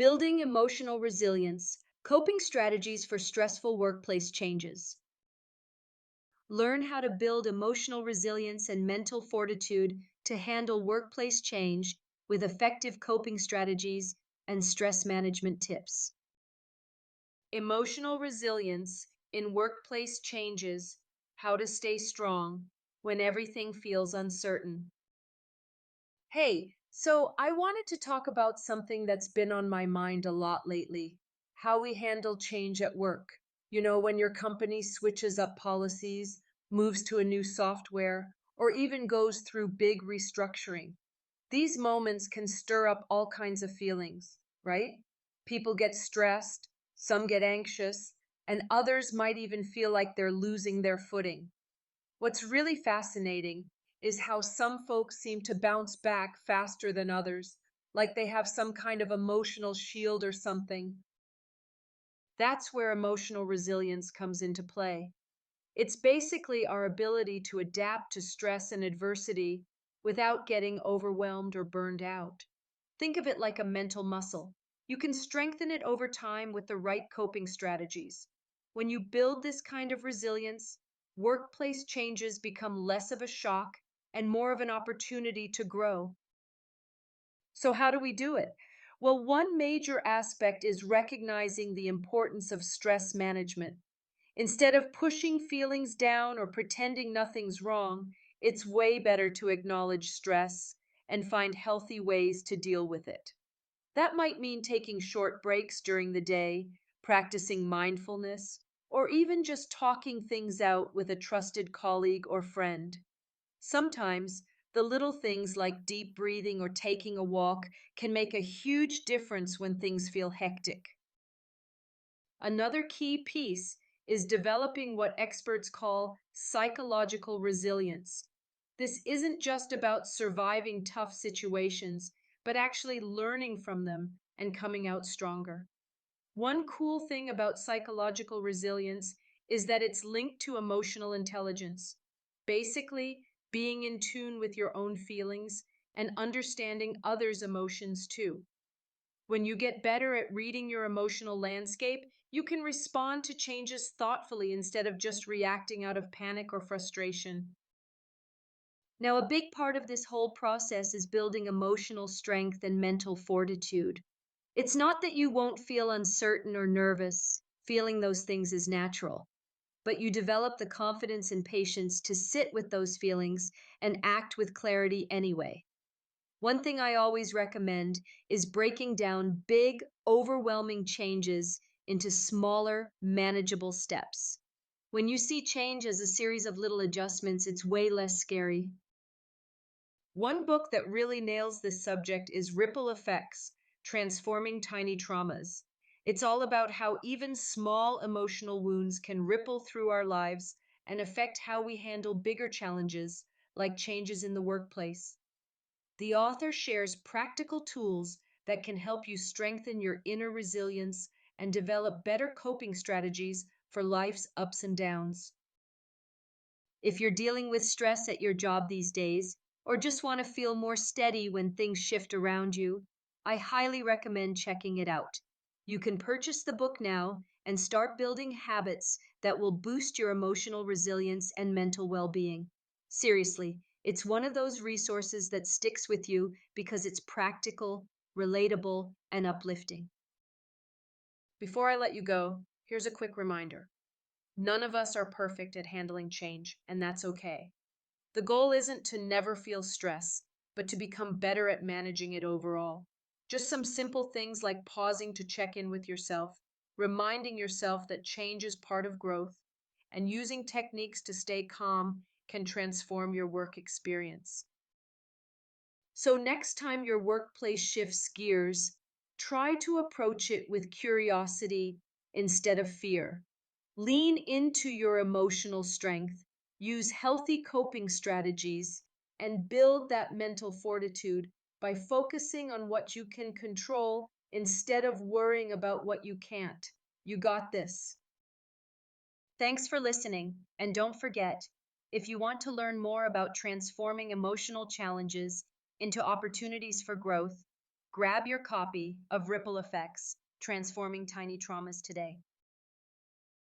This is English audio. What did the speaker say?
Building emotional resilience, coping strategies for stressful workplace changes. Learn how to build emotional resilience and mental fortitude to handle workplace change with effective coping strategies and stress management tips. Emotional resilience in workplace changes, how to stay strong when everything feels uncertain. Hey, so I wanted to talk about something that's been on my mind a lot lately, how we handle change at work. You know, when your company switches up policies, moves to a new software, or even goes through big restructuring. These moments can stir up all kinds of feelings, right? People get stressed, some get anxious, and others might even feel like they're losing their footing. What's really fascinating is how some folks seem to bounce back faster than others, like they have some kind of emotional shield or something. That's where emotional resilience comes into play. It's basically our ability to adapt to stress and adversity without getting overwhelmed or burned out. Think of it like a mental muscle. You can strengthen it over time with the right coping strategies. When you build this kind of resilience, workplace changes become less of a shock and more of an opportunity to grow. So, how do we do it? Well, one major aspect is recognizing the importance of stress management. Instead of pushing feelings down or pretending nothing's wrong, it's way better to acknowledge stress and find healthy ways to deal with it. That might mean taking short breaks during the day, practicing mindfulness, or even just talking things out with a trusted colleague or friend. Sometimes the little things like deep breathing or taking a walk can make a huge difference when things feel hectic. Another key piece is developing what experts call psychological resilience. This isn't just about surviving tough situations, but actually learning from them and coming out stronger. One cool thing about psychological resilience is that it's linked to emotional intelligence. Basically, being in tune with your own feelings and understanding others' emotions too. When you get better at reading your emotional landscape, you can respond to changes thoughtfully instead of just reacting out of panic or frustration. Now, a big part of this whole process is building emotional strength and mental fortitude. It's not that you won't feel uncertain or nervous, feeling those things is natural, but you develop the confidence and patience to sit with those feelings and act with clarity anyway. One thing I always recommend is breaking down big, overwhelming changes into smaller, manageable steps. When you see change as a series of little adjustments, it's way less scary. One book that really nails this subject is Ripple Effects: Transforming Tiny Traumas. It's all about how even small emotional wounds can ripple through our lives and affect how we handle bigger challenges, like changes in the workplace. The author shares practical tools that can help you strengthen your inner resilience and develop better coping strategies for life's ups and downs. If you're dealing with stress at your job these days, or just want to feel more steady when things shift around you, I highly recommend checking it out. You can purchase the book now and start building habits that will boost your emotional resilience and mental well being. Seriously, it's one of those resources that sticks with you because it's practical, relatable, and uplifting. Before I let you go, here's a quick reminder. None of us are perfect at handling change, and that's okay. The goal isn't to never feel stress, but to become better at managing it overall. Just some simple things like pausing to check in with yourself, reminding yourself that change is part of growth, and using techniques to stay calm can transform your work experience. So, next time your workplace shifts gears, try to approach it with curiosity instead of fear. Lean into your emotional strength, use healthy coping strategies, and build that mental fortitude by focusing on what you can control instead of worrying about what you can't. You got this. Thanks for listening, and don't forget, if you want to learn more about transforming emotional challenges into opportunities for growth, Grab your copy of Ripple Effects Transforming Tiny Traumas today.